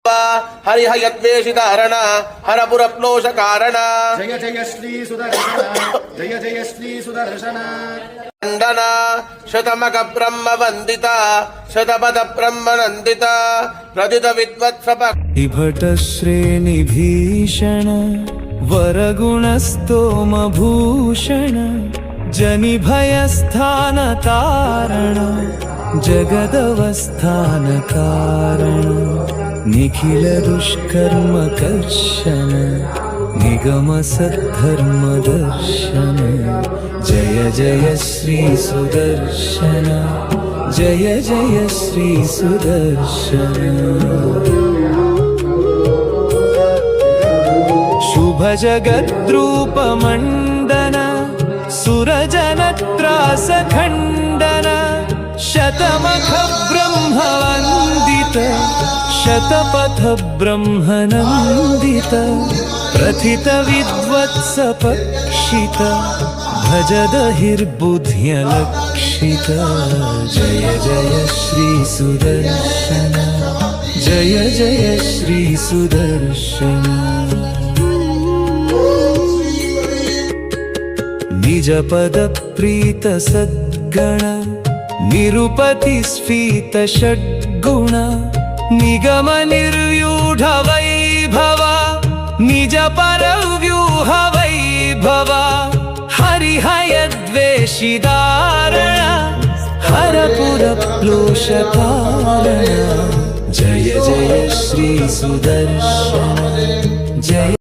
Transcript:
हरिहयद्वेषितारण हरपुरप्लोष कारण जय जय श्री सुदर्शन जय जय श्री सुदर्शन खंडन शतमक ब्रह्म वंदिता शतपथ ब्रह्म नंदिता प्रदित विद्वत्सप इभट श्रेणी भीषण वरगुणस्तोम भूषण जनि भयस्थान तारण जगदवस्थान कारण निखिल दुष्कर्म कर्षण निगम सद्धर्म दर्शन जय जय श्री सुदर्शन जय जय श्री सुदर्शन शुभ जगद्रूप मंडन सुरजनत्रास खंडन शतमख ब्रह्म वंदित शतपथ ब्रह्म नंदित प्रथित विद्वत्स पक्षित भजदहिर्बुद्ध्यलक्षित जय जय श्री सुदर्शन जय जय श्री सुदर्शन निज पद प्रीत सद्गण निरुपति स्फीत षड्गुण निगम निर्व्यूढ वैभव निज परव्यूह वैभव हरिहयद्वेषिदारण हरपुरप्लोष कारण जय जय श्री सुदर्शन जय